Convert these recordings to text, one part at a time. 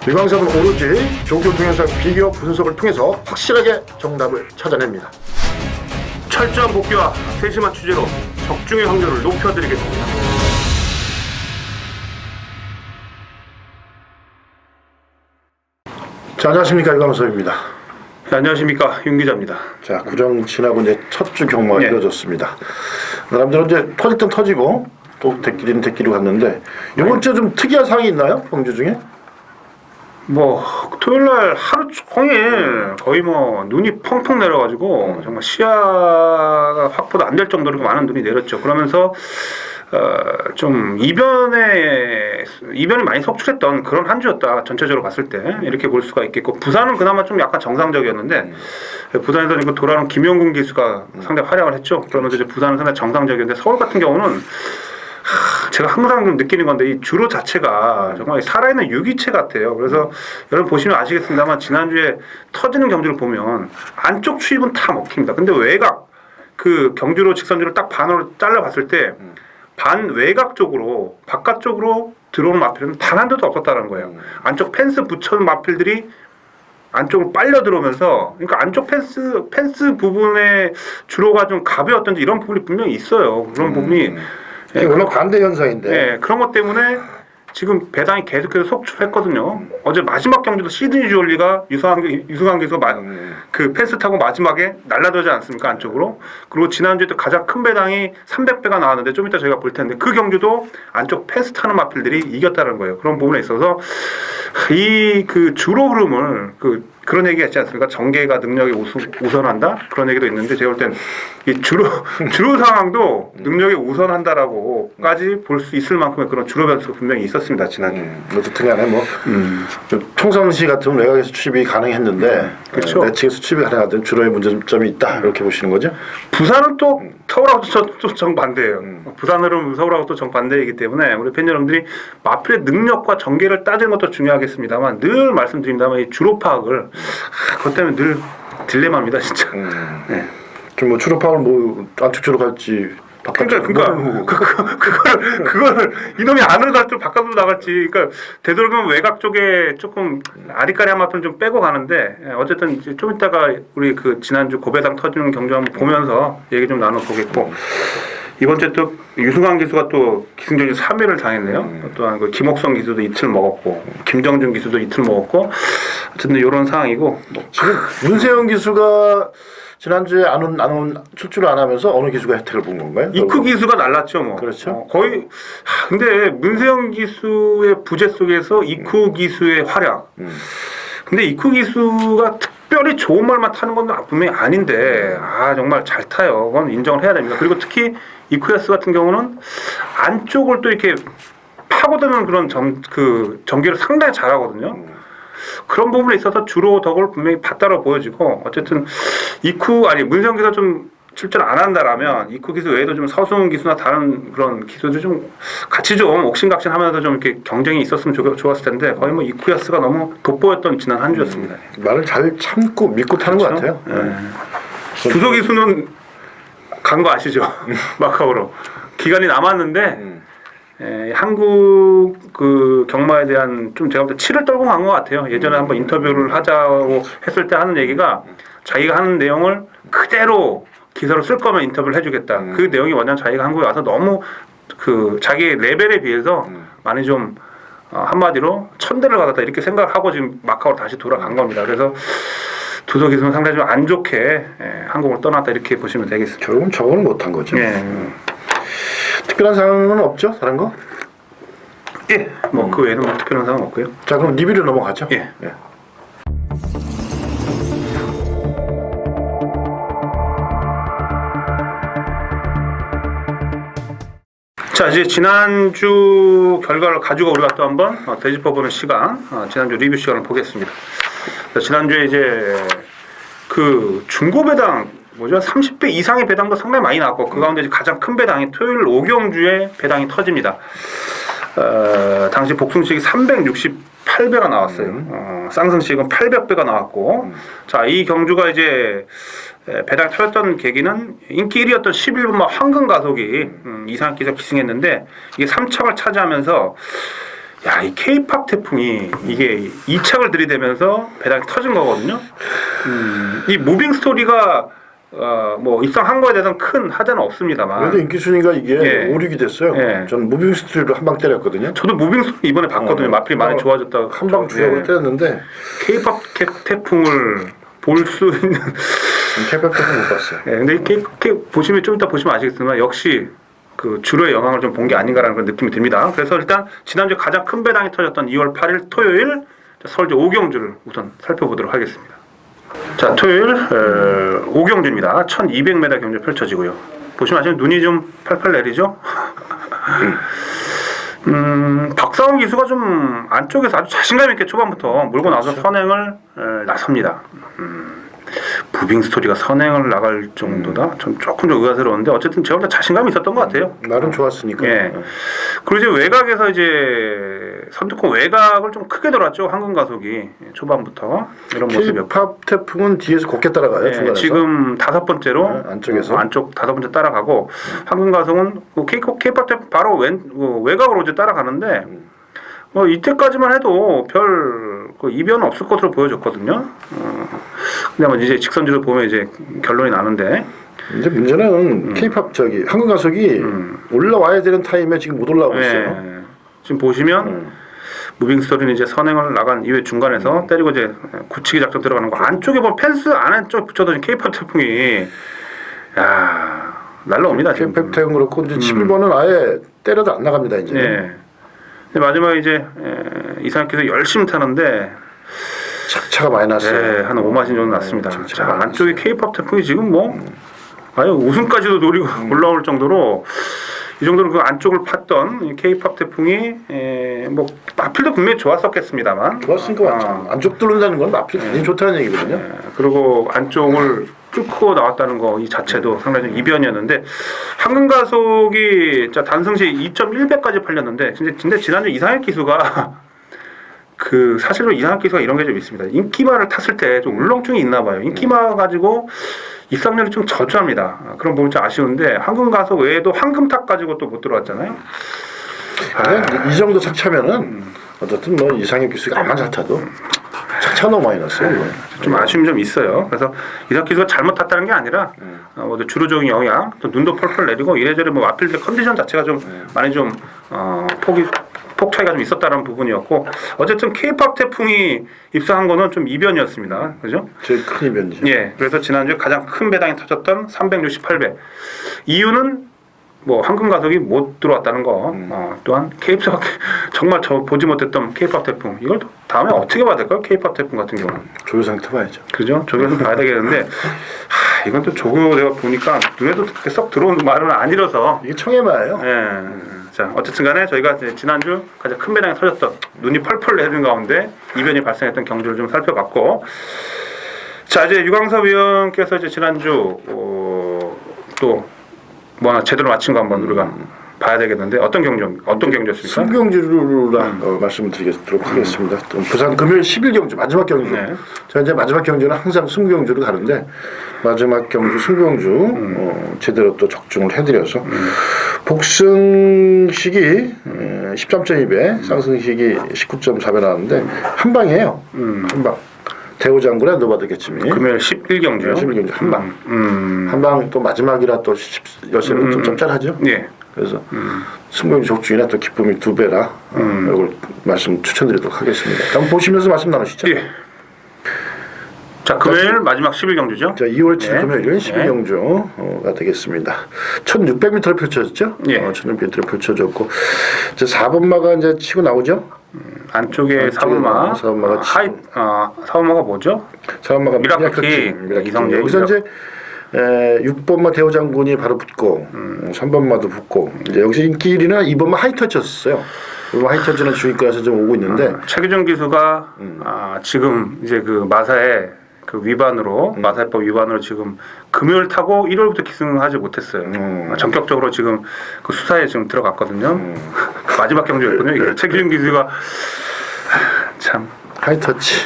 유광석은 오로지 종교 동영상 비교 분석을 통해서 확실하게 정답을 찾아냅니다. 철저한 복귀와 세심한 취재로 적중의 확률을 높여드리겠습니다. 자, 안녕하십니까, 유광석입니다. 네, 안녕하십니까, 윤 기자입니다. 자, 구정 지나고 이제 첫 주 경마가 네. 이루어졌습니다. 사람들은 이제 터질 땐 터지고 또 대끼리는 대끼리로 갔는데 이번 주 좀 특이한 상황이 있나요, 경주 중에? 뭐 토요일날 하루 종일 거의 뭐 눈이 펑펑 내려가지고 정말 시야가 확보도 안 될 정도로 많은 눈이 내렸죠. 그러면서 좀 이변이 많이 속출했던 그런 한 주였다. 전체적으로 봤을 때 이렇게 볼 수가 있겠고, 부산은 그나마 좀 약간 정상적이었는데 부산에서 이거 돌아오는 김용근 기수가 상당히 활약을 했죠. 그러면서 이제 부산은 상당히 정상적이었는데 서울 같은 경우는 제가 항상 좀 느끼는 건데 이 주로 자체가 정말 살아있는 유기체 같아요. 그래서 여러분 보시면 아시겠습니다만 지난주에 터지는 경주를 보면 안쪽 추입은 다 먹힙니다. 근데 외곽 그 경주로 직선주를 딱 반으로 잘라봤을 때 반 외곽 쪽으로 바깥쪽으로 들어오는 마필은 단 한 대도 없었다는 거예요. 안쪽 펜스 붙여놓은 마필들이 안쪽으로 빨려 들어오면서, 그러니까 안쪽 펜스 부분에 주로가 좀 가벼웠던지 이런 부분이 분명히 있어요. 그런 부분이 물론 반대 현상인데. 네, 그런 것 때문에 지금 배당이 계속해서 속출했거든요. 어제 마지막 경기도 시드니 주얼리가 유승환 기수 그 펜스 타고 마지막에 날라들지 않습니까, 안쪽으로. 그리고 지난주에 또 가장 큰 배당이 300배가 나왔는데 좀 이따 저희가 볼 텐데 그 경주도 안쪽 펜스 타는 마필들이 이겼다는 거예요. 그런 부분에 있어서 이 그 주로 흐름을 그런 얘기 했지 않습니까? 정계가 능력이 우선한다? 그런 얘기도 있는데 제가 볼 땐 이 주로 상황도 능력이 우선한다라고까지 볼 수 있을 만큼의 그런 주로 변수가 분명히 있었습니다, 지난주에. 어쨌든 간에 뭐 총선시 같은 외곽에서 출입이 가능했는데 그렇죠. 내측에서 출입이 가능하던 주로의 문제점이 있다, 이렇게 보시는 거죠? 부산은 또 서울하고 또 정반대예요. 부산은 서울하고 또 정반대이기 때문에 우리 팬 여러분들이 마필의 능력과 전개를 따지는 것도 중요하겠습니다만 늘 말씀드립니다만 이 주로 파악을 그것 때문에 늘 딜레마입니다, 진짜. 네. 좀 뭐 주로 파악을 뭐 안쪽 주로 갈지 그러니까 그거를 이놈이 안으로 갈지 바깥으로 나갈지, 그러니까 되도록이면 외곽 쪽에 조금 아리까리한 마필 좀 빼고 가는데, 어쨌든 이제 좀 이따가 우리 그 지난주 고배당 터지는 경주 한번 보면서 얘기 좀 나눠보겠고, 이번 주에 또 유승환 기수가 또 기승전이 3위를 당했네요. 또한 그 김옥성 기수도 이틀 먹었고, 김정준 기수도 이틀 먹었고, 어쨌든 이런 상황이고. 지금 문세영 기수가 지난주에 출주를 안 하면서 어느 기수가 혜택을 본 건가요? 이쿠 기수가 날랐죠, 뭐. 그렇죠. 거의. 근데 문세영 기수의 부재 속에서 이쿠 기수의 활약. 근데 이쿠 기수가 특별히 좋은 말만 타는 건 분명히 아닌데, 정말 잘 타요. 그건 인정을 해야 됩니다. 그리고 특히 이쿠야스 같은 경우는 안쪽을 또 이렇게 파고드는 그런 전개를 상당히 잘하거든요. 그런 부분에 있어서 주로 덕을 분명히 봤다고 보여지고, 어쨌든 문세영 기수가 좀 출전 안 한다라면 이쿠 기수 외에도 좀 서승훈 기수나 다른 그런 기수들 좀 같이 좀 옥신각신하면서 좀 이렇게 경쟁이 있었으면 좋았을 텐데, 거의 뭐 이쿠야스가 너무 돋보였던 지난 한 주였습니다. 말을 잘 참고 믿고 타는 것 같아요. 주소 기수는 간 거 아시죠? 마카오로 기간이 남았는데. 한국 그 경마에 대한 좀 제가 볼 때 치를 떨고 간 것 같아요. 예전에 한번 인터뷰를 하자고 했을 때 하는 얘기가, 자기가 하는 내용을 그대로 기사로 쓸 거면 인터뷰를 해주겠다. 그 내용이 완전 자기가 한국에 와서 너무 그 자기 레벨에 비해서 많이 좀 한마디로 천대를 받았다, 이렇게 생각을 하고 지금 마카오로 다시 돌아간 겁니다. 그래서 두소 기수는 상당히 좀 안 좋게 한국을 떠났다, 이렇게 보시면 되겠습니다. 결국은 적응을 못한 거죠. 예. 특별한 상황은 없죠? 다른 거? 예. 뭐 그 외에는 뭐 특별한 상황은 없고요. 자, 그럼 리뷰로 넘어가죠. 예. 자, 이제 지난주 결과를 가지고 우리가 또 한번 되짚어보는 시간, 지난주 리뷰 시간을 보겠습니다. 지난주에 이제 그 중고 배당 30배 이상의 배당도 상당히 많이 나왔고, 그 가운데 이제 가장 큰 배당이 토요일 오경주에 배당이 터집니다. 당시 복승식이 368배가 나왔어요. 쌍승식은 800배가 나왔고, 자, 이 경주가 이제 배당이 터졌던 계기는 인기 1위였던 11번마 황금가속이 이상기사 기승했는데, 이게 3척을 차지하면서 야, 이 K-팝 태풍이 이게 이착을 들이대면서 배당이 터진 거거든요. 이 무빙 스토리가 뭐 입상한 거에 대해서는 큰 하자는 없습니다만. 그래도 인기 순위가 이게 예. 5, 6이 됐어요. 예. 전 무빙 스토리로 한 방 때렸거든요. 저도 무빙 스토리 이번에 봤거든요. 마필이 많이 좋아졌다고. 한 방 주력으로 때렸는데 K-팝 태풍을 볼 수 있는. K-팝 때는 못 봤어요. 예, 근데 보시면 좀 이따 보시면 아시겠지만 역시 그 주로의 영향을 좀 본 게 아닌가라는 그런 느낌이 듭니다. 그래서 일단 지난주 가장 큰 배당이 터졌던 2월 8일 토요일 서울제 5경주를 우선 살펴보도록 하겠습니다. 자, 토요일 5경주입니다. 1200m 경주 펼쳐지고요. 보시면 아시면 눈이 좀 팔팔 내리죠? 박상훈 기수가 좀 안쪽에서 아주 자신감 있게 초반부터 몰고 나서 선행을 나섭니다. 무빙 스토리가 선행을 나갈 정도다? 좀 조금 좀 의아스러운데 어쨌든 제가 볼 때 자신감이 있었던 것 같아요. 나름 좋았으니까. 예. 그리고 이제 외곽에서 이제 선두권 외곽을 좀 크게 돌았죠. 황금 가속이 초반부터 이런 모습이었고. K-팝 태풍은 뒤에서 곱게 따라가요. 예, 중간에서. 지금 5번째로 네, 안쪽에서. 안쪽 5번째 따라가고 황금 가속은 그 K-팝 태풍 바로 외곽으로 이제 따라가는데 뭐 이때까지만 해도 별 그 이변은 없을 것으로 보여졌거든요. 근데 뭐 이제 직선주로 보면 이제 결론이 나는데 이제 문제는 K-팝 한국 가속이 올라와야 되는 타임에 지금 못 올라오고 있어요. 예, 지금 보시면 무빙 스토리는 이제 선행을 나간 이후에 중간에서 때리고 이제 굳히기 작전 들어가는 거 안쪽에 보면 펜스 안쪽 붙여둔 K-팝 태풍이 야 날라옵니다. 지금. K-팝 태풍 그렇고 이제 11번은 아예 때려도 안 나갑니다 이제. 예. 근데 마지막에 이제 이상하게서 열심히 타는데 차가 많이 났어요. 예, 한 5마신 정도 났습니다. 차가 자, 많이 안쪽에 K-팝 태풍이 지금 뭐 아예 우승까지도 노리고 올라올 정도로 이 정도로 그 안쪽을 팠던 이 K-팝 태풍이 뭐 마필도 분명히 좋았었겠습니다만 좋았으니까 왔죠. 안쪽 뚫는다는 건 마필 굉장히 좋다는 얘기거든요. 그리고 안쪽을 뚫고 나왔다는 거 이 자체도 상당히 좀 이변이었는데 황금 가속이 단승시 2.1배까지 팔렸는데 근데 지난주 이상혁 기수가 그 사실로 이상혁 기수가 이런 게 좀 있습니다. 인기마를 탔을 때 좀 울렁증이 있나 봐요. 인기마 가지고 입상률이 좀 저조합니다. 그런 부분 좀 아쉬운데 황금 가속 외에도 황금탑 가지고 또 못 들어왔잖아요. 이 정도 착차면은 어쨌든 뭐 이상혁 기수가 아무나 잘 타도 착차 너무 많이 났어요. 이거. 좀 아쉬움이 좀 있어요. 그래서 이삭 기수가 잘못 탔다는 게 아니라 모두 주로적인 영향, 또 눈도 펄펄 내리고 이래저래 뭐 앞필드 컨디션 자체가 좀 많이 좀 폭 차이가 좀 있었다는 부분이었고 어쨌든 K-팝 태풍이 입상한 거는 좀 이변이었습니다. 그죠? 제일 큰 이변이죠. 예, 그래서 지난주에 가장 큰 배당이 터졌던 368배. 이유는 뭐 황금 가속이 못 들어왔다는 거. 또한 K-팝 정말 저 보지 못했던 K-팝 태풍. 이걸 다음에 어떻게 봐야 될까요? K-팝 태풍 같은 경우는. 조교 상태 봐야죠. 그죠? 조교는 봐야 되겠는데 이건 또 조교 내가 보니까 눈에도 썩 들어오는 말은 아니라서. 이게 청해마예요. 예. 자, 어쨌든 간에 저희가 이제 지난주 가장 큰 배당이 터졌던 눈이 펄펄 내리는 가운데 이변이 발생했던 경주를 좀 살펴봤고 자, 이제 유광섭 위원께서 이제 지난주 또 뭐 하나 제대로 마친 거 한번 우리가 봐야 되겠는데 어떤 경주였습니까? 승경주랑 말씀을 드리도록 하겠습니다. 또 부산 금요일 10일 경주 마지막 경주. 네. 저 이제 마지막 경주는 항상 승경주로 가는데 마지막 경주 승경주 제대로 또 적중을 해드려서 복승식이 13.2배, 상승식이 19.4배 나왔는데 한 방이에요. 한 방. 대우장군의 노바드겠지미. 금요일 11경주요. 11경주 한 방. 한 방 또 마지막이라 또 열쇠는 좀 짭짤하죠. 예. 그래서 승부용 적중이나 또 기쁨이 2배라 이걸 말씀 추천드리도록 하겠습니다. 한번 보시면서 말씀 나누시죠. 예. 자, 금요일 마지막 11경주죠. 자, 2월 7일 네. 금요일은 12경주가 되겠습니다. 1600m를 펼쳐졌죠. 예. 1600m를 펼쳐졌고 이제 4번마가 이제 치고 나오죠. 안쪽에 사번마. 사번마가 사번마가 뭐죠? 4번마가 미라클 이성재. 여기서 이제 6번마 대호장군이 바로 붙고 3번마도 붙고 이제 여기서 인기 1위는 2번마 하이터치였어요. 2번마 하이터치는 중위권에서 좀 오고 있는데 최규정 기수가 지금 이제 그 마사의 그 위반으로 마사회법 위반으로 지금 금요일 타고 1월부터 기승하지 못했어요. 전격적으로 지금 그 수사에 지금 들어갔거든요. 마지막 경주였거든요. 이게 최규정 기수가 참 하이터치.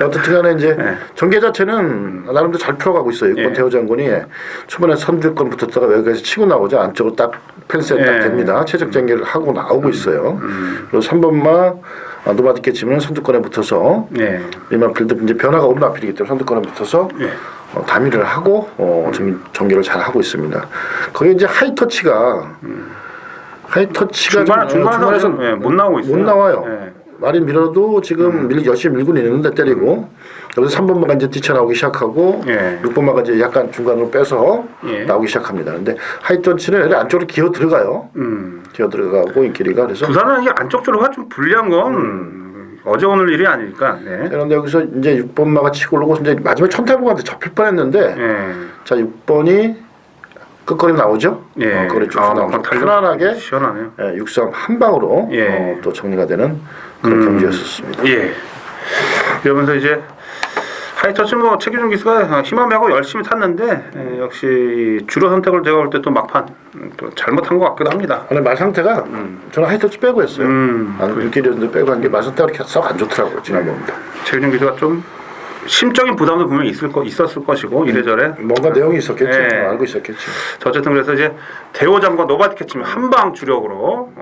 어떻든 간에 이제 전개 자체는 나름대로 잘 풀어가고 있어요. 6번 예. 대호 장군이 초반에 선두권 붙었다가 외곽에서 치고 나오자 안쪽으로 딱 펜스에 딱 됩니다. 최적 전개를 하고 나오고 있어요. 그리고 3번마 노바디께 치면 선두권에 붙어서 리마필드 이제 변화가 없는 마필이기 때문에 선두권에 붙어서 다미를 하고 전개를 잘 하고 있습니다. 거기 이제 하이터치가 중간에서 못 나오고 있어요. 못 나와요. 말이 밀어도 지금 열심히 밀고 있는데 때리고 여기서 3번마가 이제 뛰쳐나오기 시작하고 6번마가 이제 약간 중간으로 빼서 나오기 시작합니다. 근데 하이터치는 애들 안쪽으로 기어 들어가요. 기어 들어가고 인기리가 그래서 부산은 이게 안쪽 쪽으로가 좀 불리한 건 어제 오늘 일이 아니니까. 그런데 여기서 이제 6번마가 치고 오르고 이제 마지막에 천태봉한테 접힐 뻔했는데 자 6번이 끝거리 나오죠? 거리 쭉 나오죠. 편안하게 시원하네요. 6-3 한 방으로 또 정리가 되는 그런 경기였었습니다. 이러면서 이제 하이터치 뭐 최기준 기수가 희망하고 열심히 탔는데 역시 주로 선택을 제가 볼 때 또 막판 또 잘못한 것 같기도 합니다. 근데 말 상태가 저는 하이터치 빼고 했어요. 눈길이었는데 빼고 한 게 말 상태가 그렇게 썩 안 좋더라고요. 지난번보다. 최기준 기수가 좀 심적인 부담도 분명히 있었을 것이고 이래저래 뭔가 내용이 있었겠죠. 알고 있었겠죠. 어쨌든 그래서 이제 대호장과 노바디켓 치면 한방 주력으로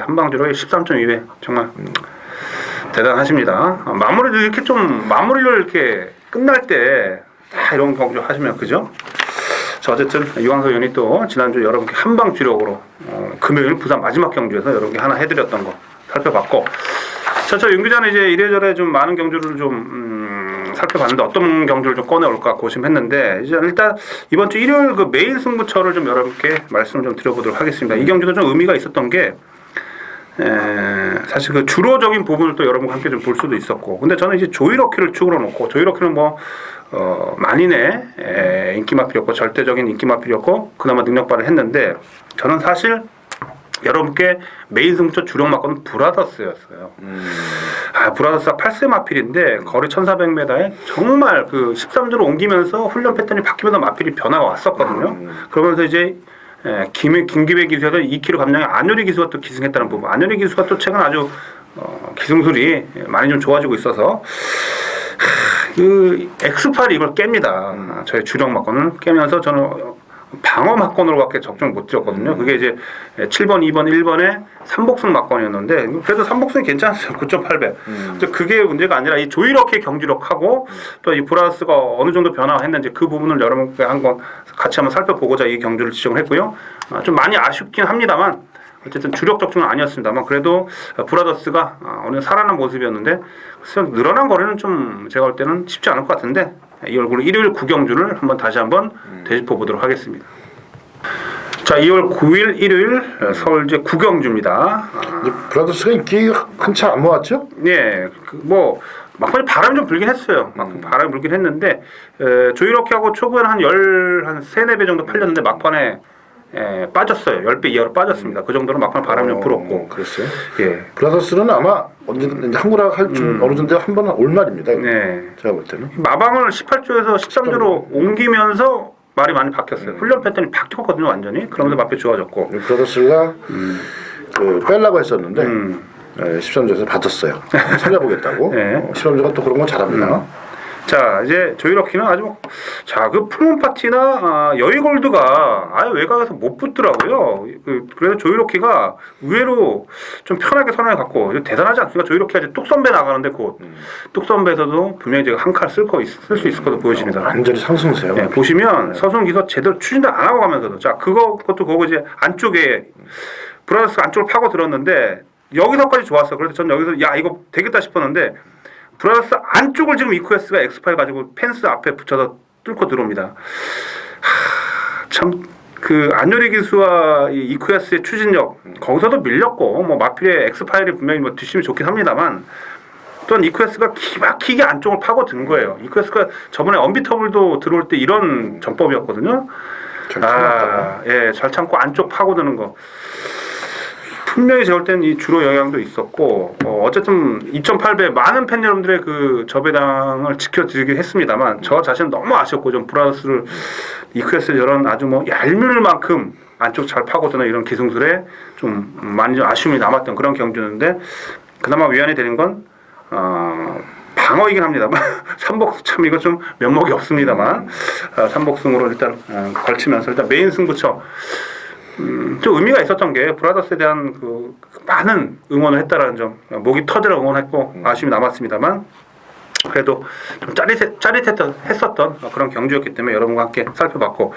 한방 주력에 13.2회 정말 대단하십니다. 마무리도 이렇게 좀 마무리를 이렇게 끝날 때 다 이런 경주 하시면 그죠? 자 어쨌든 유광석 의원이 또 지난주 여러분께 한방 주력으로 금요일 부산 마지막 경주에서 여러분께 하나 해드렸던 거 살펴봤고 저 윤 기자는 이제 이래저래 좀 많은 경주를 좀 살펴봤는데 어떤 경주를 좀 꺼내올까 고심했는데 이제 일단 이번 주 일요일 그 메인 승부처를 좀 여러분께 말씀을 좀 드려보도록 하겠습니다. 이 경주도 좀 의미가 있었던 게 사실 그 주로적인 부분을 또 여러분과 함께 좀 볼 수도 있었고 근데 저는 이제 조이러키를 축으로 놓고 조이러키는 뭐 만인의 인기마필이었고 절대적인 인기마필이었고 그나마 능력발을 했는데 저는 사실 여러분께 메인 승부처 주력 막건은 브라더스였어요. 브라더스가 8세 마필인데 거리 1400m에 정말 그 13주로 옮기면서 훈련 패턴이 바뀌면서 마필이 변화가 왔었거든요. 그러면서 이제 김기배 기수에서 2kg 감량의 안효리 기수가 또 기승했다는 부분. 안효리 기수가 또 최근 아주 기승술이 많이 좀 좋아지고 있어서 그 X8이 이걸 깹니다. 저의 주력 막건을 깨면서 저는 방어 막건으로밖에 적중 못 지었거든요. 그게 이제 7번, 2번, 1번에 삼복승 막건이었는데 그래도 삼복승이 괜찮았어요. 9.8배. 그게 문제가 아니라 이 조이러키의 경주력하고 또 이 브라더스가 어느 정도 변화했는지 그 부분을 여러분께 한번 같이 한번 살펴보고자 이 경주를 지정을 했고요. 좀 많이 아쉽긴 합니다만 어쨌든 주력 적중은 아니었습니다만 그래도 브라더스가 어느 살아난 모습이었는데 늘어난 거리는 좀 제가 볼 때는 쉽지 않을 것 같은데 이 얼굴로 일요일 9경주를 다시 한번 되짚어 보도록 하겠습니다. 자, 2월 9일 일요일 서울제 9경주입니다. 브라더스가 인기 한참 안 모았죠? 뭐 막판에 바람이 좀 불긴 했어요. 바람이 불긴 했는데 조이러키하고 초구에는 한 3, 4배 정도 팔렸는데 막판에 빠졌어요. 10배 이하로 빠졌습니다. 그 정도로 막판 바람이 좀 불었고. 그랬어요? 브라더스는 아마 언제든 한국랑 할 줄 어느 정도 한 번은 올 말입니다. 제가 볼 때는. 마방을 18조에서 13조로 옮기면서 말이 많이 바뀌었어요. 훈련 패턴이 바뀌었거든요, 완전히. 그러면서 마필 좋아졌고. 브라더스가 빼려고 했었는데 13조에서 받았어요. 살려보겠다고. 13조가 또 그런 건 잘합니다. 자 이제 조이러키는 아주 그 풀문 파티나 여의골드가 아예 외곽에서 못 붙더라고요. 그래서 조이러키가 의외로 좀 편하게 선을 갖고 대단하지 않습니까? 조이러키가 이제 뚝선배 나가는데 곧 뚝선배에서도 분명히 제가 한 칼 쓸 수 있을 것으로 보여집니다. 완전히 상승세요. 보시면 서순 기서 제대로 추진도 안 하고 가면서도 그것도 그거 이제 안쪽에 브라더스 안쪽을 파고 들었는데 여기서까지 좋았어. 그래서 전 여기서 이거 되겠다 싶었는데. 브라더스 안쪽을 지금 이쿠에스가 X8 가지고 펜스 앞에 붙여서 뚫고 들어옵니다. 참 그 안효리 기수와 이 이쿠에스의 추진력 거기서도 밀렸고 뭐 마필의 X8이 분명히 뭐 뒷심이 좋긴 합니다만 또한 이쿠에스가 기막히게 안쪽을 파고 든 거예요. 이쿠에스가 저번에 언비터블도 들어올 때 이런 전법이었거든요. 잘 참고 안쪽 파고드는 거. 분명히 제가 볼 때는 이 주로 영향도 있었고 어쨌든 2.8배 많은 팬 여러분들의 그 저배당을 지켜드리긴 했습니다만 저 자신은 너무 아쉬웠고 좀 브라더스를 이쿠에스 저런 아주 뭐 얄미울 만큼 안쪽 잘 파고드는 이런 기승술에 좀 많이 좀 아쉬움이 남았던 그런 경주였는데 그나마 위안이 되는 건 방어이긴 합니다만 삼복승 참 이거 좀 면목이 없습니다만 삼복승으로 일단 걸치면서 일단 메인 승부처 좀 의미가 있었던 게 브라더스에 대한 그 많은 응원을 했다라는 점, 목이 터지러 응원했고 아쉬움이 남았습니다만 그래도 좀 했었던 그런 경주였기 때문에 여러분과 함께 살펴봤고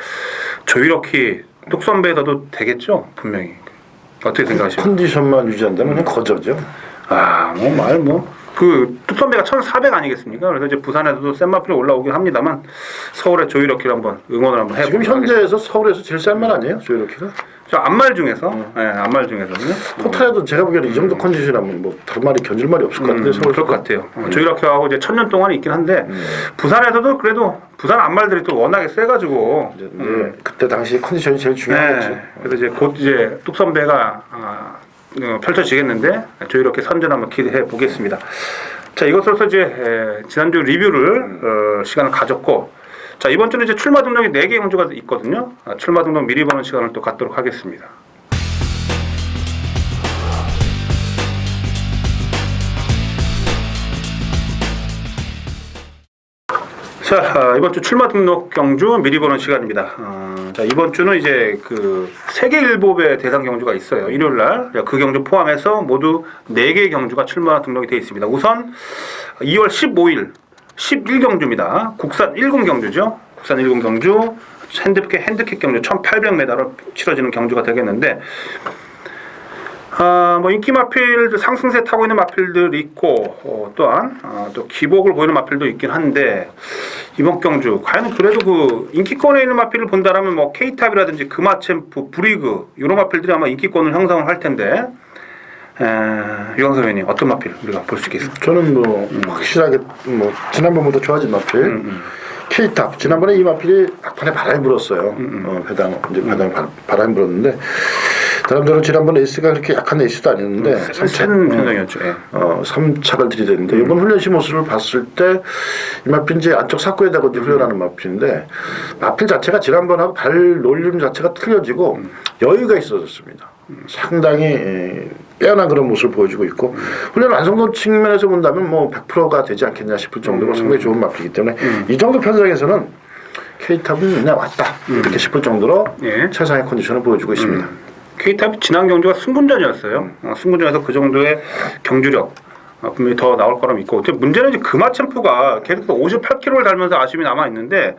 조이러키 뚝선배에서도 되겠죠 분명히. 어떻게 생각하십니까? 컨디션만 유지한다면 그냥 거저죠. 그 뚝선배가 1,400 아니겠습니까? 그래서 이제 부산에서도 센마필이 올라오긴 합니다만 서울의 조이러키를 한번 응원을 한번 해보도록 지금 현재에서 서울에서 제일 싼 말 아니에요, 조이러키가? 저 안말 중에서, 안말 중에서는요. 포탈에도 제가 보기에는 이 정도 컨디션이라면 뭐 다른 말이 견줄 말이 없을 것 같은데 서울 그럴 것 같아요. 조이러키하고 이제 1,000년 동안 있긴 한데 부산에서도 그래도 부산 안말들이 또 워낙에 세가지고 이제 그때 당시 컨디션이 제일 중요하겠죠. 그래서 이제 곧 이제 뚝선배가 펼쳐지겠는데 조이러키 선전 한번 기대해 보겠습니다. 자, 이것으로서 이제 지난주 리뷰를 시간을 가졌고. 자, 이번 주는 이제 출마 등록이 4개 경주가 있거든요. 출마 등록 미리 보는 시간을 또 갖도록 하겠습니다. 자, 이번 주 출마 등록 경주 미리 보는 시간입니다. 자, 이번 주는 이제 그 세계일보배 대상 경주가 있어요. 일요일 날. 그 경주 포함해서 모두 4개의 경주가 출마 등록이 되어 있습니다. 우선 2월 15일 11경주입니다. 국산 1군 경주죠. 국산 1군 경주, 핸드캡 경주 1800m로 치러지는 경주가 되겠는데, 뭐 인기 마필 상승세 타고 있는 마필들이 있고, 또한 또 기복을 보이는 마필도 있긴 한데, 이번 경주 과연 그래도 그 인기권에 있는 마필을 본다라면 뭐 K탑이라든지 금화챔프, 브리그 이런 마필들이 아마 인기권을 형성을 할 텐데. 유광석 의원님 어떤 마필 우리가 볼 수 있겠습니까? 저는 뭐 확실하게 뭐 지난번보다 좋아진 마필 K탑. 지난번에 이 마필이 막판에 바람이 불었어요. 배당 바람이 불었는데 사람들은 지난번에 에이스가 그렇게 약한 에이스도 아니었는데 센 편성이었죠. 3착을 들이댔는데 이번 훈련시 모습을 봤을 때 이 마필 이제 안쪽 삭구에다가 이제 훈련하는 마필인데 마필 자체가 지난번하고 발 놀림 자체가 틀려지고 여유가 있어졌습니다. 상당히 빼어난 그런 모습을 보여주고 있고 훈련 완성도 측면에서 본다면 뭐 100%가 되지 않겠냐 싶을 정도로 상당히 좋은 마필이기 때문에 이 정도 편성에서는 K탑은 그냥 왔다 이렇게 싶을 정도로 최상의 컨디션을 보여주고 있습니다. K탑이 지난 경주가 승분전이었어요. 승분전에서 그 정도의 경주력 분명히 더 나올 거라 믿고 문제는 이제 금화챔프가 계속 58km를 달면서 아쉬움이 남아 있는데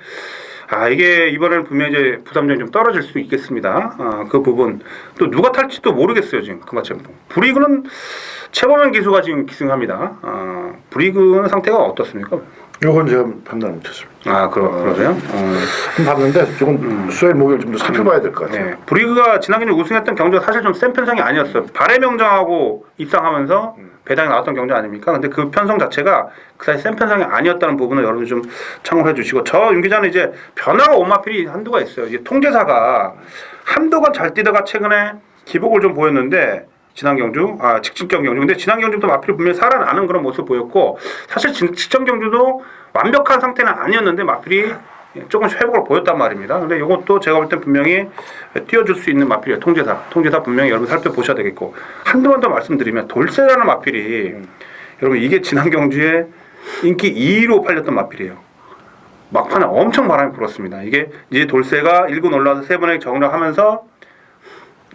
이게 이번에는 분명히 이제 부담점이 좀 떨어질 수 있겠습니다. 그 부분 또 누가 탈지도 모르겠어요 지금 금화챔프. 브리그는 최범현 기수가 지금 기승합니다. 브리그는 상태가 어떻습니까? 이건 제가 판단을 못했습니다. 그러세요? 봤는데 조금 수요일 목요일 좀 더 살펴봐야 될 것 같아요. 브리그가 지난 경주 우승했던 경주가 사실 좀 센 편성이 아니었어요. 발해 명장하고 입상하면서 배당이 나왔던 경주 아닙니까? 근데 그 편성 자체가 그다지 센 편성이 아니었다는 부분을 여러분 좀 참고해 주시고 윤 기자는 이제 변화가 온 마필이 한두가 있어요. 이제 통제사가 한동안 잘 뛰다가 최근에 기복을 좀 보였는데 지난 경주, 직전 경주. 근데 지난 경주도 마필이 분명히 살아나는 그런 모습 보였고 사실 직전 경주도 완벽한 상태는 아니었는데 마필이 조금씩 회복을 보였단 말입니다. 근데 이것도 제가 볼 땐 분명히 띄워줄 수 있는 마필이에요. 통제사 분명히 여러분 살펴보셔야 되겠고 한두 번 더 말씀드리면 돌쇠라는 마필이 여러분 이게 지난 경주에 인기 2위로 팔렸던 마필이에요. 막판에 엄청 바람이 불었습니다. 이게 이제 돌쇠가 1군 올라와서 3번에 정력하면서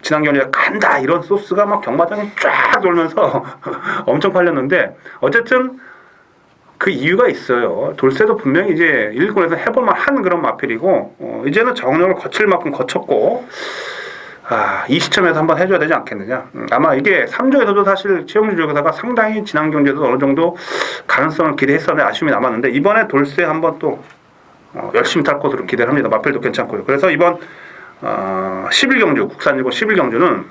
지난 경주에 간다 이런 소스가 막 경마장에 쫙 돌면서 엄청 팔렸는데 어쨌든 그 이유가 있어요. 돌쇠도 분명히 이제 1군에서 해볼만 한 그런 마필이고 이제는 정력을 거칠 만큼 거쳤고 이 시점에서 한번 해줘야 되지 않겠느냐. 아마 이게 3조에서도 사실 최용준 조교사가 상당히 지난 경주에서 어느 정도 가능성을 기대했었는데 아쉬움이 남았는데 이번에 돌쇠 한번 또 열심히 탈 것으로 기대를 합니다. 마필도 괜찮고요. 그래서 이번 11경주 국산 1군 11경주는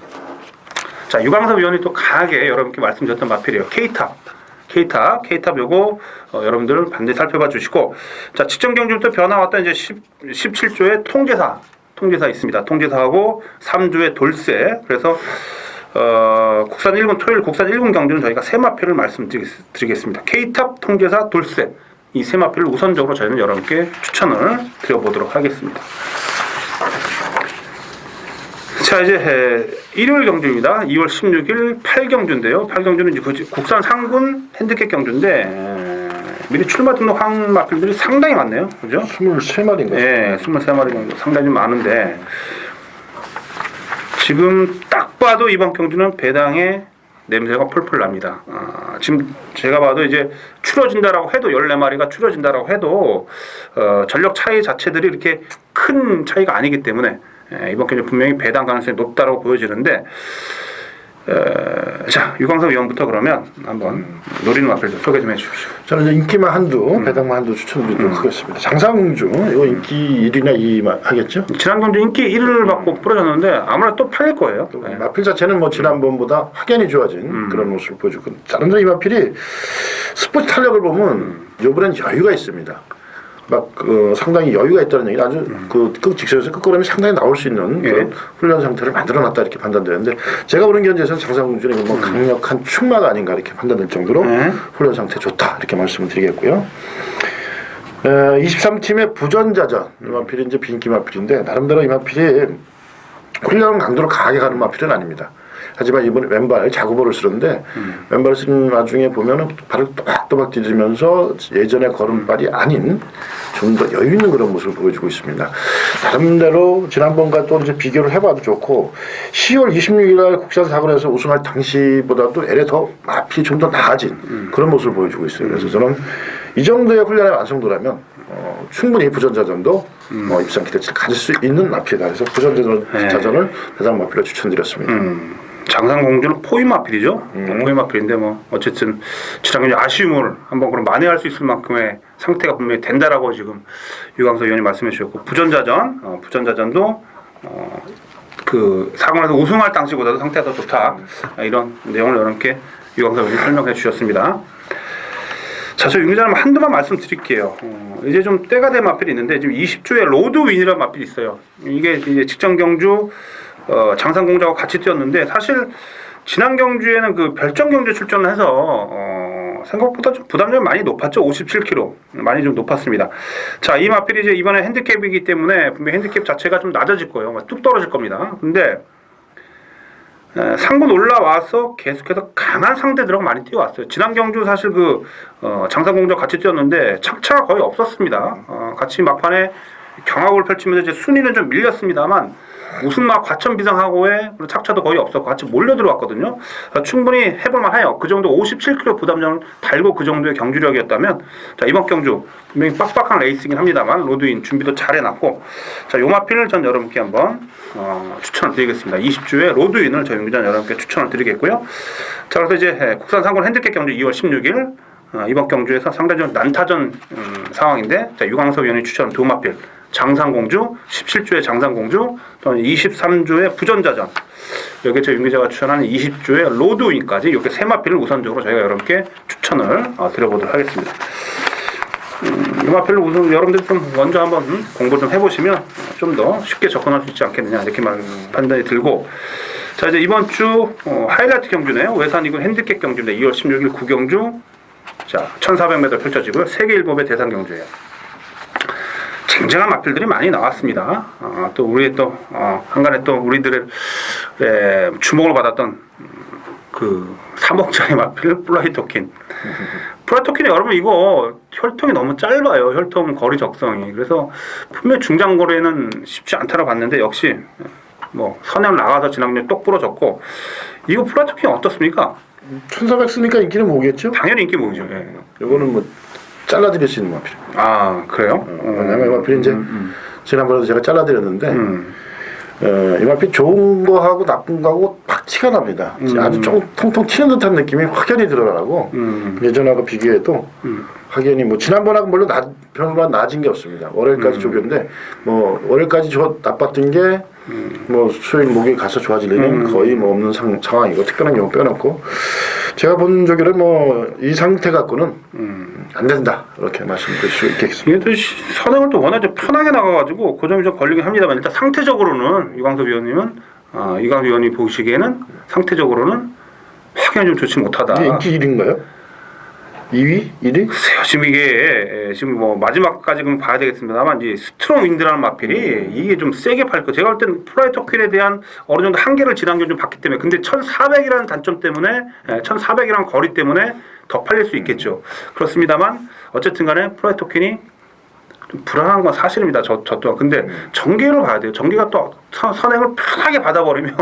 자 유광섭 위원이 또 강하게 여러분께 말씀드렸던 마필이에요. K탑 요거 여러분들 반드시 살펴봐 주시고 자 직전 경주부터 변화 왔던 이제 17조의 통제사 있습니다. 통제사하고 3조의 돌쇠. 그래서 국산 1군 토요일 국산 1군 경주는 저희가 세 마필을 말씀드리겠습니다. K탑, 통제사, 돌쇠 이 세 마필을 우선적으로 저희는 여러분께 추천을 드려보도록 하겠습니다. 자 이제 일요일 경주입니다. 2월 16일 8경주인데요. 8경주는 이제 국산 상군 핸드캡 경주인데 미리 출마 등록한 마필들이 상당히 많네요. 그죠? 23마리인가요? 네, 23마리 정도 상당히 좀 많은데 지금 딱 봐도 이번 경주는 배당의 냄새가 펄펄 납니다. 지금 제가 봐도 이제 추려진다라고 해도 14마리가 추려진다라고 해도 전력 차이 자체들이 이렇게 큰 차이가 아니기 때문에 이번 경주 분명히 배당 가능성이 높다라고 보여지는데 자, 유광석 위원부터 그러면 한번 노리는 마필 좀 소개 좀 해주십시오. 저는 이제 인기만 한두, 배당만 한두 추천드리도록 하겠습니다. 장상공주, 이거 인기 1위나 2위 하겠죠? 지난 경주 인기 1위를 받고 부러졌는데 아무래도 또 팔릴 거예요. 마필 자체는 뭐 지난번보다 확연히 좋아진 그런 모습을 보여주고, 다른 이 마필이 스포츠 탄력을 보면 이번엔 여유가 있습니다. 막 상당히 여유가 있다는 얘기는 아주 그 직선에서 끝걸음이 상당히 나올 수 있는 그런 훈련 상태를 만들어놨다 이렇게 판단되는데, 제가 보는 견제에서는 장상공주는 뭐 강력한 충마가 아닌가 이렇게 판단될 정도로 훈련 상태 좋다 이렇게 말씀을 드리겠고요. 23팀의 부전자전, 이 마필이 이제 빈기 마필인데, 나름대로 이 마필이 훈련 강도를 강하게 가는 마필은 아닙니다. 하지만 이번에 왼발 자구볼을 쓰는데 왼발을 쓰는 와중에 보면은 발을 또박또박 디디면서 예전의 걸음발이 아닌 좀 더 여유 있는 그런 모습을 보여주고 있습니다. 나름대로 지난번과 또 이제 비교를 해봐도 좋고, 10월 26일날 국산 사고에서 우승할 당시보다도 LA 더 마필이 좀 더 나아진 그런 모습을 보여주고 있어요. 그래서 저는 이 정도의 훈련의 완성도라면 충분히 부전자전도 입상 기대치를 가질 수 있는 마필이다. 그래서 부전자전을 배당 마필로 추천드렸습니다. 장상공주는 포인 마필이죠. 포인 마필인데 뭐 어쨌든 지난번에 아쉬움을 한번 그럼 만회할 수 있을 만큼의 상태가 분명히 된다라고 지금 유광석 의원이 말씀해 주셨고, 부전자전도 그 사고에서 우승할 당시보다도 상태가 더 좋다, 이런 내용을 여러분께 유광석 의원이 설명해 주셨습니다. 자, 저 윤기자님 한두만 말씀드릴게요. 이제 좀 때가 된 마필이 있는데, 지금 20주에 로드윈이라는 마필이 있어요. 이게 이제 직전 경주 장상공주하고 같이 뛰었는데, 사실 지난 경주에는 그 별정 경주 출전을 해서 생각보다 좀 부담점이 많이 높았죠. 57kg 많이 좀 높았습니다. 자, 이 마필이 이제 이번에 핸디캡이기 때문에 분명히 핸디캡 자체가 좀 낮아질 거예요. 뚝 떨어질 겁니다. 근데 상군 올라와서 계속해서 강한 상대들하고 많이 뛰어왔어요. 지난 경주 사실 그 장상공주와 같이 뛰었는데 착차가 거의 없었습니다. 같이 막판에 경합을 펼치면서 이제 순위는 좀 밀렸습니다만 우승막 과천비상하고의 착차도 거의 없었고 같이 몰려 들어왔거든요. 충분히 해볼만해요. 그 정도 57kg 부담점을 달고 그 정도의 경주력이었다면, 자, 이번 경주 분명히 빡빡한 레이스이긴 합니다만 로드인 준비도 잘 해놨고, 자, 요 마필을 전 여러분께 한번 추천을 드리겠습니다. 20주에 로드인을 저희 윤기자 여러분께 추천을 드리겠고요. 자, 그래서 이제 국산 상군 핸디캡 경주 2월 16일 이번 경주에서 상당히 좀 난타전 상황인데, 자, 유광석 위원이 추천한 두 마필, 장상공주, 17주의 장상공주, 또는 23주의 부전자전, 여기 저 윤기자가 추천하는 20주의 로드윈까지 이렇게 세 마필을 우선적으로 저희가 여러분께 추천을 드려보도록 하겠습니다. 이 마필을 우선 여러분들이 좀 먼저 한번 공부 좀 해보시면 좀 더 쉽게 접근할 수 있지 않겠느냐 이렇게 판단이 들고, 자, 이제 이번 주 하이라이트 경주네요. 외산 2군 핸디캡 경주인데 2월 16일 구경주, 자, 1400m 펼쳐지고요. 세계일법의 대상 경주예요. 쟁쟁한 마필들이 많이 나왔습니다. 또 우리 또 한간에 또 우리들의 주목을 받았던 그 3억짜리 마필 플라이토킨. 플라이토킨이 여러분 이거 혈통이 너무 짧아요. 혈통 거리 적성이. 그래서 분명히 중장 거리에는 쉽지 않다고 봤는데, 역시 뭐 선행을 나가서 지난번에 똑 부러졌고, 이거 플라이토킨이 어떻습니까? 1400 쓰니까 인기는 뭐겠죠? 당연히 인기 모으죠. 예. 이거는 뭐 잘라드릴 수 있는 마필. 아, 그래요? 왜냐면 이 마필이 이제 지난번에도 제가 잘라드렸는데 이 마필 좋은 거하고 나쁜 거하고 팍 티가 납니다. 아주 좀 통통 튀는 듯한 느낌이 확연히 드러나고 예전하고 비교해도 확연히 뭐 지난번하고 물론 별반 낮은 게 없습니다. 월요일까지 좋겼는데 뭐 월요일까지 나빴던 게 뭐 수요일 목요일 가서 좋아질 일은 거의 뭐 없는 상황이고, 특별한 경우 빼놓고 제가 본 적에는 뭐 이 상태 갖고는 안 된다 이렇게 말씀드릴 수 있겠습니다. 이게 또 선행을 또 워낙 좀 편하게 나가가지고 그 점이 좀 걸리긴 합니다만, 일단 상태적으로는 유광석 위원님은 유광석 위원이 보시기에는 상태적으로는 확연히 좀 좋지 못하다. 이게 인기 1위인가요? 2위? 1위? 글쎄요, 지금 이게 지금 뭐 마지막까지 좀 봐야 되겠습니다만, 이제 스트롱 윈드라는 마필이 이게 좀 세게 팔 거. 제가 볼 때는 플라이토퀸에 대한 어느 정도 한계를 지난 경주 좀 봤기 때문에, 근데 1400이라는 단점 때문에 1400이라는 거리 때문에 더 팔릴 수 있겠죠. 그렇습니다만 어쨌든 간에 플라이토퀸이 좀 불안한 건 사실입니다. 저 또한. 근데 전개를 봐야 돼요. 전개가 또 선행을 편하게 받아버리면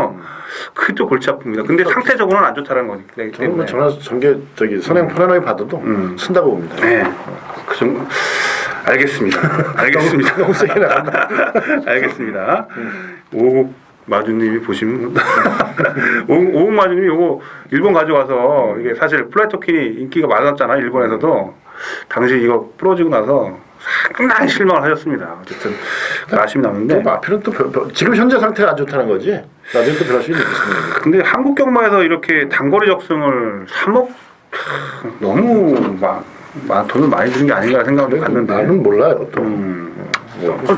그게 또 골치 아픕니다. 근데 상태적으로는 안 좋다는 거기 저는 때문에. 뭐 전화 전개 선행 편안하게 받아도 쓴다고 봅니다. 네. 그 정도. 알겠습니다. 알겠습니다. 너무 세게 나간다. 알겠습니다. 오국 마주님이 보시면 오국 마주님이 요거 일본 가져와서 이게 사실 플라이 토큰이 인기가 많았잖아요. 일본에서도 당시 이거 부러지고 나서 상당히 실망을 하셨습니다. 어쨌든 아쉬움이 남는데 마필은 또 지금 현재 상태가 안 좋다는 거지. 나중에 또 변할 수 있겠습니다. 근데 한국 경마에서 이렇게 단거리 적승을 3억 너무 돈을 많이 드는 게 아닌가 생각을 갔는데 나는 몰라요 또.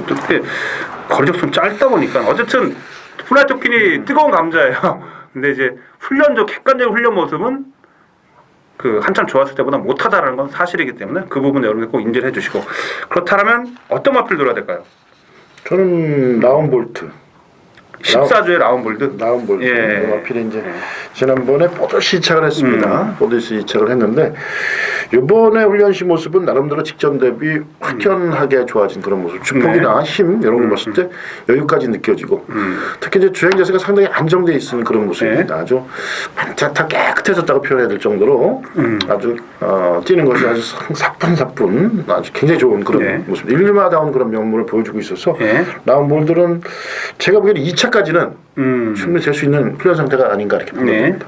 그때 거리 적승 짧다 보니까 어쨌든 플라이 토큰이 뜨거운 감자예요. 근데 이제 객관적인 훈련 모습은 그 한참 좋았을 때보다 못하다라는 건 사실이기 때문에 그 부분 여러분들 꼭 인지를 해주시고 그렇다면 어떤 마필 들어야 될까요? 저는 라운볼트. 14조의 라운볼드. 라운볼트. 예. 마필이 이제 지난번에 뽀드시 이착을 했습니다. 뽀드시 이착을 했는데 이번에 훈련시 모습은 나름대로 직전 대비 확연하게 좋아진 그런 모습. 주폭이나 힘 이런 거 봤을 때 여유까지 느껴지고 특히 이제 주행 자세가 상당히 안정돼 있는 그런 모습입니다. 아주 반짝다 깨끗해졌다고 표현해야 될 정도로 아주 뛰는 것이 아주 사뿐사뿐 아주 굉장히 좋은 그런 모습. 일마다운 그런 면모를 보여주고 있어서 라운볼들은 제가 보기에는 2차까지는 충분히 될 수 있는 훈련 상태가 아닌가 이렇게 보입니다.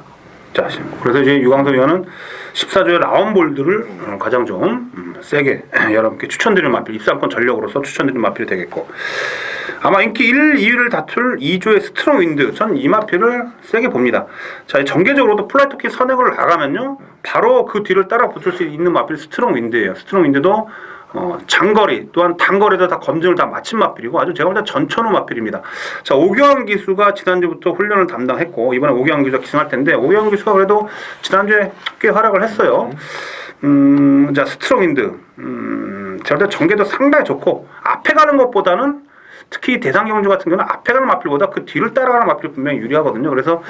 자, 그래서 이제 유광석 위원은 14조의 라운볼드를 가장 좀 세게 여러분께 추천드리는 마필, 입상권 전력으로서 추천드리는 마필이 되겠고 아마 인기 1, 2위를 다툴 2조의 스트롱 윈드 전 이 마필을 세게 봅니다. 자, 전개적으로도 플라이 토큰 선행을 나가면요 바로 그 뒤를 따라 붙을 수 있는 마필 스트롱 윈드예요. 스트롱 윈드도 장거리 또한 단거리도 다 검증을 다 마친 마필이고 아주 제가 볼 때 전천후 마필입니다. 자, 오경환 기수가 지난주부터 훈련을 담당했고 이번에 오경환 기수가 기승할 텐데 오경환 기수가 그래도 지난주에 꽤 활약을 했어요. 자, 스트롱윈드 제가 볼 때 전개도 상당히 좋고 앞에 가는 것보다는 특히 대상 경주 같은 경우는 앞에 가는 마필보다 그 뒤를 따라가는 마필이 분명히 유리하거든요. 그래서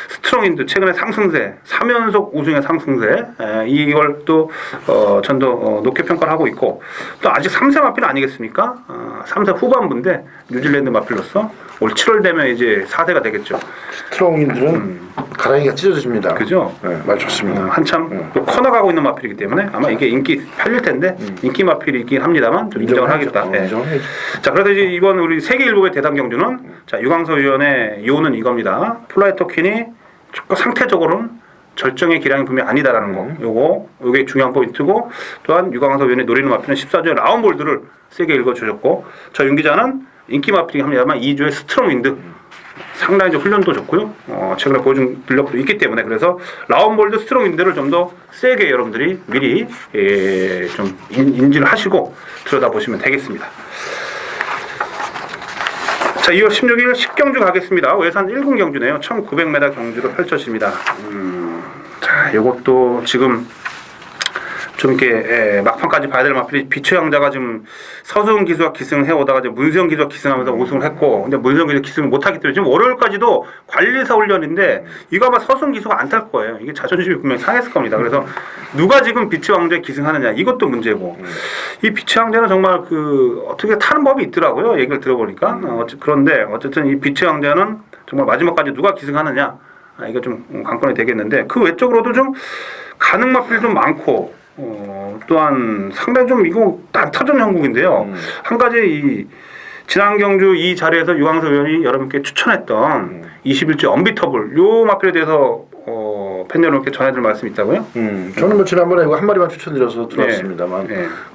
스트롱윈드 최근에 상승세 3연속 우승의 상승세 이걸 또 전도 높게 평가를 하고 있고 또 아직 3세 마필 아니겠습니까? 3세 후반부인데 뉴질랜드 마필로서 올 7월 되면 이제 4세가 되겠죠. 스트롱인들은 가랑이가 찢어집니다. 그죠? 네, 말 좋습니다. 한참 또 커너 가고 있는 마필이기 때문에 아마 이게 인기 팔릴 텐데 인기 마필이긴 합니다만 좀 인정을 하겠다. 네. 자, 그래서 이제 이번 우리 세계 일곱의 대단 경주는 자, 유광석 위원의 요는 이겁니다. 플라이 토큰이 상태적으로는 절정의 기량이 분명히 아니다라는 거. 요게 중요한 포인트고 또한 유광석 위원의 노리는 마필은 14조의 라운볼드를 세게 읽어주셨고 저 윤 기자는 인기 마필이 합니다만 2조의 스트롱 윈드 상당히 좀 훈련도 좋고요. 최근에 보여준 근력도 있기 때문에 그래서 라운볼드 스트롱 윈드를 좀 더 세게 여러분들이 미리 좀 인지를 하시고 들여다보시면 되겠습니다. 자, 2월 16일 10경주 가겠습니다. 외산 1군 경주네요. 1900m 경주로 펼쳐집니다. 자, 이것도 지금 좀 이렇게 막판까지 봐야 될 마필이 비초양자가 지금 서수은 기수가 기승을 해오다가 이제 문수영 기수가 기승하면서 우승을 했고 근데 문수영 기수가 기승을 못하기 때문에 지금 월요일까지도 관리사 훈련인데 이거 아마 서수은 기수가 안 탈 거예요. 이게 자존심이 분명히 상했을 겁니다. 그래서 누가 지금 비초양자에 기승하느냐 이것도 문제고 이 비초양자는 정말 그 어떻게 타는 법이 있더라고요. 얘기를 들어보니까 그런데 어쨌든 이 비초양자는 정말 마지막까지 누가 기승하느냐 이거 좀 관건이 되겠는데 그 외적으로도 좀 가능 마필이 좀 많고 또한 상당히 좀 이거 난타전 형국인데요. 한 가지 이 지난 경주 이 자리에서 유광석 의원이 여러분께 추천했던 21조 언비터블 요 마필에 대해서 팬 여러분께 전해드릴 말씀이 있다고요? 저는 뭐 지난번에 이거 한 마리만 추천드려서 들어왔습니다만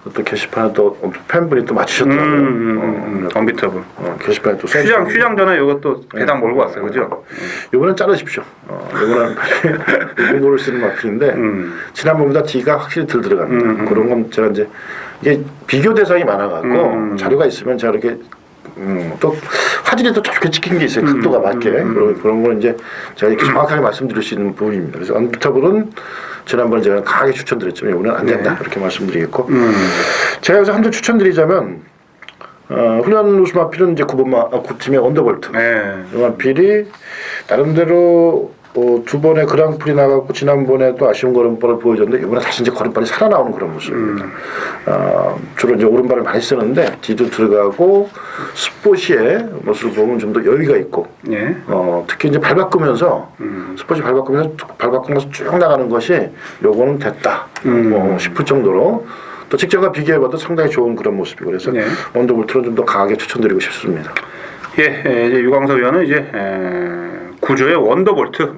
또 게시판에 또 팬분이 또 맞추셨더라고요. 언비터블 게시판에 또 휴장 전에 이것도 대당 몰고 왔어요, 그죠? 이번엔 자르십시오. 이번엔 공부를 쓰는 마필인데 지난번보다 D가 확실히 덜 들어갑니다. 그런 건 제가 이제 이게 비교 대상이 많아갖고 자료가 있으면 제가 이렇게 또 화질이 또 좋게 찍힌 게 있어요. 각도가 맞게 그런 건 이제 제가 이렇게 정확하게 말씀드릴 수 있는 부분입니다. 그래서 언비터블은 지난번에 제가 강하게 추천드렸지만 이번엔 안 된다 이렇게 말씀드리겠고 제가 여기서 한줄 추천드리자면 훈련 우수 마필은 이제 9팀의 언더볼트 이 마필이 나름대로 두 번의 그랑프리 나가고 지난번에도 아쉬운 걸음발을 보여줬는데 이번에 다시 이제 걸음발이 살아나오는 그런 모습입니다. 주로 이제 오른발을 많이 쓰는데 뒤도 들어가고 스포시의 모습을 보면 좀 더 여유가 있고 예. 특히 이제 발 바꾸면서 스포시 발 바꾸면서 쭉 나가는 것이 요거는 됐다 싶을 정도로 또 직전과 비교해봐도 상당히 좋은 그런 모습이고 그래서 예. 원더볼트는 좀 더 강하게 추천드리고 싶습니다. 예, 이제 유광석 위원은 이제 구조의 원더볼트,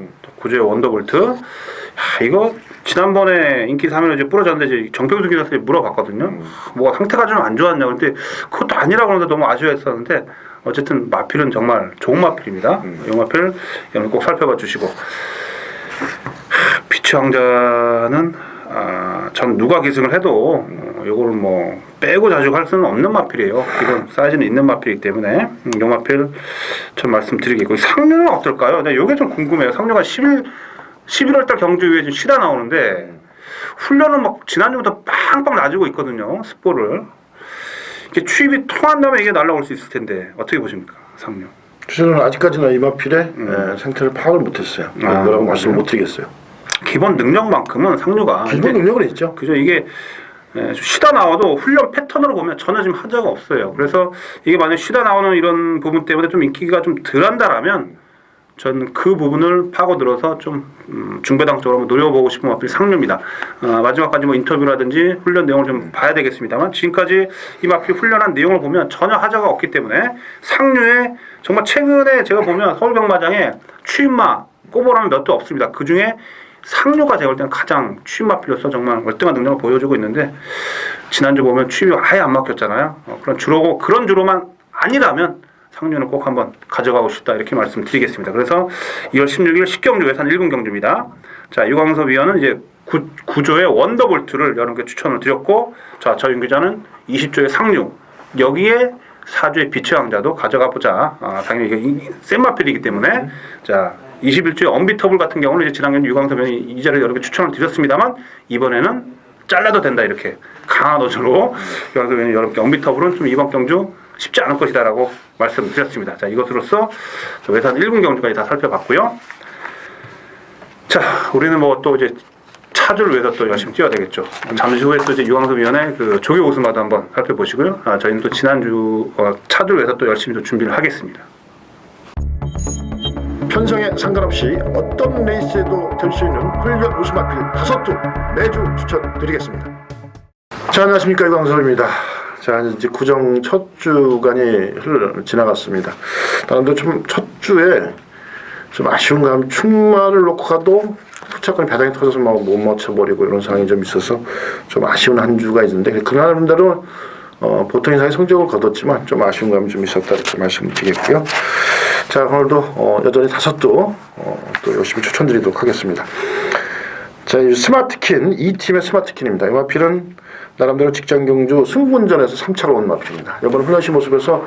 이거 지난번에 인기 3위로 이제 부러졌는데 이제 정평수 기자한테 물어봤거든요. 뭐가 상태가 좀 안 좋았냐 근데 그것도 아니라고 그러는데 너무 아쉬워했었는데 어쨌든 마필은 정말 좋은 마필입니다. 이 마필 여러분 꼭 살펴봐 주시고 비치 왕자는 전 누가 기승을 해도 요거를 뭐 빼고 자죽할 수는 없는 마필이에요. 기본 사이즈는 있는 마필이기 때문에 요 마필 전 말씀드리겠고 상류는 어떨까요? 근데 요게 좀 궁금해요. 상류가 11월달 경주 이후에 지금 쉬다 나오는데 훈련은 막 지난주부터 빵빵 놔주고 있거든요. 스포를 이게 추입이 통한다면 이게 날라올 수 있을 텐데 어떻게 보십니까, 상류? 저는 아직까지는 이 마필의 상태를 파악을 못했어요. 뭐라고 말씀을 못 드리겠어요. 기본 능력만큼은 상류가 기본 능력은 있죠. 그죠? 이게 쉬다 나와도 훈련 패턴으로 보면 전혀 지금 하자가 없어요. 그래서 이게 만약 쉬다 나오는 이런 부분 때문에 좀 인기가 좀 덜한다라면 전 그 부분을 파고들어서 좀 중배당 쪽으로 한번 노려보고 싶은 마필이 상류입니다. 마지막까지 뭐 인터뷰라든지 훈련 내용을 좀 봐야 되겠습니다만 지금까지 이 마필 훈련한 내용을 보면 전혀 하자가 없기 때문에 상류에 정말 최근에 제가 보면 서울병마장에 추임마 꼽으라면 몇 도 없습니다. 그 중에 상류가 제가 볼 때는 가장 추임 마필로서 정말 월등한 능력을 보여주고 있는데 지난주 보면 추임이 아예 안 막혔잖아요. 그런 주로만 아니라면 상류는 꼭 한번 가져가고 싶다 이렇게 말씀드리겠습니다. 그래서 2월 16일 10경주 외산 1군 경주입니다. 자, 유광섭 위원은 이제 구조의 원더볼트를 여러분께 추천을 드렸고, 자, 저 윤 기자는 20조의 상류, 여기에 4조의 비치 왕자도 가져가 보자. 당연히 이게 센 마필이기 때문에 자, 21조의 언비터블 같은 경우는 이제 지난해 유광섭 위원이 이 자리에 여러분께 추천을 드렸습니다만 이번에는 잘라도 된다 이렇게 강한 어조로 유광섭 위원이 여러분께 언비터블은 좀 이번 경주 쉽지 않을 것이다라고 말씀드렸습니다. 자, 이것으로써 외산 1군 경주까지 다 살펴봤고요. 자, 우리는 뭐 또 이제 차주를 위해서 또 열심히 뛰어야 되겠죠. 잠시 후에 또 이제 유광섭 위원의 그 조교 우승마도 한번 살펴보시고요. 저희는 또 지난주 차주를 위해서 또 열심히 또 준비를 하겠습니다. 편성에 상관없이 어떤 레이스에도 될 수 있는 훈련 우승 마필 5두 매주 추천드리겠습니다. 자, 안녕하십니까, 유광섭입니다. 자, 이제 구정 첫 주간이 지나갔습니다. 나름대로 좀 첫 주에 좀 아쉬운 감, 충마를 놓고 가도 후차권이 배당이 터져서 막 못 맞춰버리고 이런 상황이 좀 있어서 좀 아쉬운 한 주가 있는데 그 나름대로 보통 이상의 성적을 거뒀지만 좀 아쉬운 감이 좀 있었다 이렇게 말씀드리겠고요. 자, 오늘도 여전히 5두 또 열심히 추천드리도록 하겠습니다. 자, 이 스마트킨, 이 팀의 스마트킨입니다. 이 마필은 나름대로 직장 경주 승분전에서 3차로 온 마필입니다. 이번 훈련시 모습에서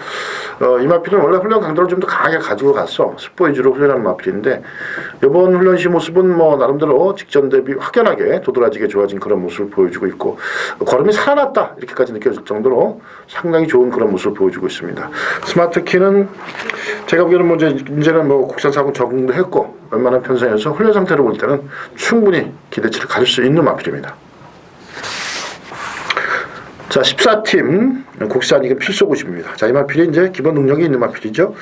이 마필은 원래 훈련 강도를 좀 더 강하게 가지고 갔어. 스포 위주로 훈련하는 마필인데 이번 훈련시 모습은 뭐 나름대로 직전 대비 확연하게 도드라지게 좋아진 그런 모습을 보여주고 있고 걸음이 살아났다 이렇게까지 느껴질 정도로 상당히 좋은 그런 모습을 보여주고 있습니다. 스마트키는 제가 보기에는 뭐 이제는 뭐 국산사고 적응도 했고 웬만한 편성에서 훈련 상태로 볼 때는 충분히 기대치를 가질 수 있는 마필입니다. 자, 14팀 국산 이게 필수 고심입니다. 자, 이 마필이 이제 기본 능력이 있는 마필이죠.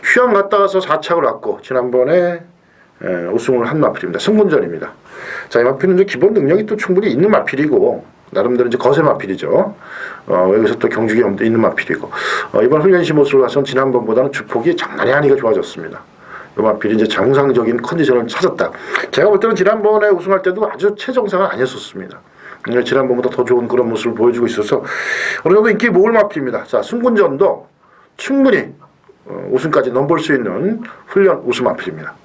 휴양 갔다 와서 4착을 왔고 지난번에 우승을 한 마필입니다. 승분전입니다. 자, 이 마필은 이제 기본 능력이 또 충분히 있는 마필이고 나름대로 이제 거세 마필이죠. 여기서 또 경주 경험도 있는 마필이고 이번 훈련시 모습을 봐서는 지난번보다는 주폭이 장난이 아니게 좋아졌습니다. 이 마필이 이제 정상적인 컨디션을 찾았다. 제가 볼 때는 지난번에 우승할 때도 아주 최정상은 아니었었습니다. 지난번보다 더 좋은 그런 모습을 보여주고 있어서 어느 정도 인기 모을 마필입니다. 자, 승군전도 충분히 우승까지 넘볼 수 있는 훈련 우승 마필입니다.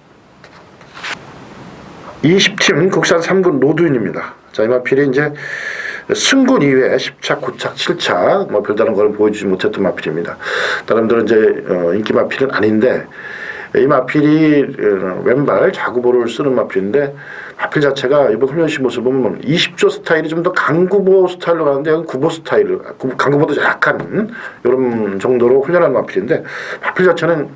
20팀 국산 3군 로드윈입니다. 자, 이 마필이 이제 승군 이외에 10착, 9착, 7착 뭐 별다른 걸 보여주지 못했던 마필입니다. 나름대로 이제 인기 마필은 아닌데 이 마필이 왼발 자구보를 쓰는 마필인데 마필 자체가 이번 훈련시 모습 보면 20조 스타일이 좀 더 강구보 스타일로 가는데 구보 스타일, 강구보도 약한 이런 정도로 훈련하는 마필인데 마필 자체는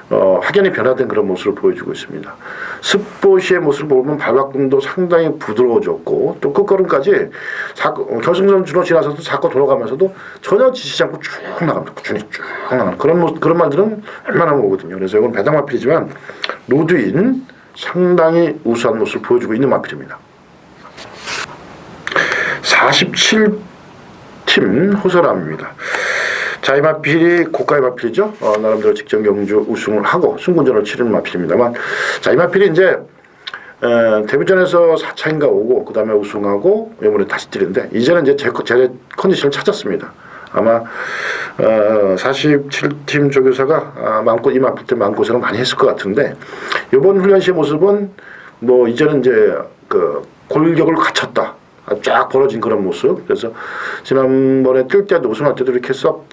확연히 변화된 그런 모습을 보여주고 있습니다. 스포시의 모습을 보면 발바꿈도 상당히 부드러워졌고 또 끝걸음까지 결승선 주로 지나서도 자꾸 돌아가면서도 전혀 지치지 않고 쭉 나갑니다. 꾸준히 쭉 나가는 그런 말들은 웬만하면 오거든요. 그래서 이건 배당 마필이지만 로드인 상당히 우수한 모습을 보여주고 있는 마필입니다. 47팀 호서람입니다. 자, 이 마필이 고가의 마필이죠. 나름대로 직전 경주 우승을 하고 승군전을 치르는 마필입니다만, 자, 이 마필이 이제 데뷔전에서 4차인가 오고 그 다음에 우승하고 이번에 다시 뛰는데 이제는 이제 제 컨디션을 찾았습니다. 아마 47팀 조교사가 마음껏 이 마필 때 마음고생을 많이 했을 것 같은데 이번 훈련 시의 모습은 뭐 이제는 이제 그 골격을 갖췄다. 쫙 벌어진 그런 모습. 그래서 지난번에 뛸 때도 우승할 때도 이렇게 썩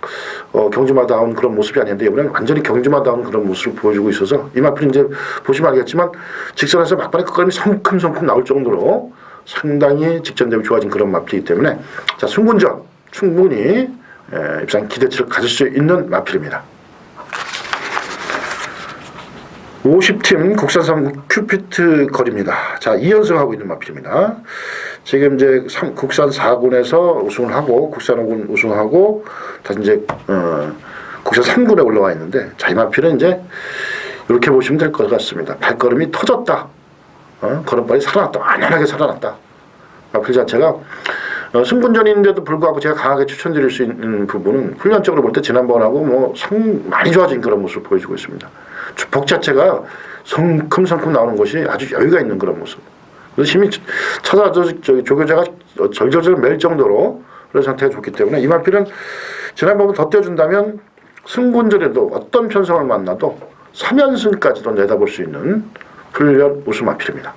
경주마다운 그런 모습이 아닌데 이번에는 완전히 경주마다운 그런 모습을 보여주고 있어서 이 마필은 이제 보시면 알겠지만 직선에서 막판에 끝걸음이 성큼성큼 나올 정도로 상당히 직전 대비 좋아진 그런 마필이기 때문에 자, 승군전 충분히 입상 기대치를 가질 수 있는 마필입니다. 50팀 국산 3 큐피트 거리입니다. 자, 2연승하고 있는 마필입니다. 지금 이제 국산 4군에서 우승을 하고 국산 5군 우승하고 다시 이제 국산 3군에 올라와 있는데 자, 이 마필은 이제 이렇게 보시면 될 것 같습니다. 발걸음이 터졌다. 걸음발이 살아났다. 완연하게 살아났다. 마필 자체가 승군전인데도 불구하고 제가 강하게 추천드릴 수 있는 부분은 훈련적으로 볼 때 지난번하고 뭐 많이 좋아진 그런 모습을 보여주고 있습니다. 복 자체가 성큼성큼 나오는 것이 아주 여유가 있는 그런 모습. 그래서 힘이 조교자가 절절절 맬 정도로 그런 상태가 좋기 때문에 이 마필은 지난번보다 더 떼어준다면 승군전에도 어떤 편성을 만나도 3연승까지도 내다볼 수 있는 훈련 우수 마필입니다.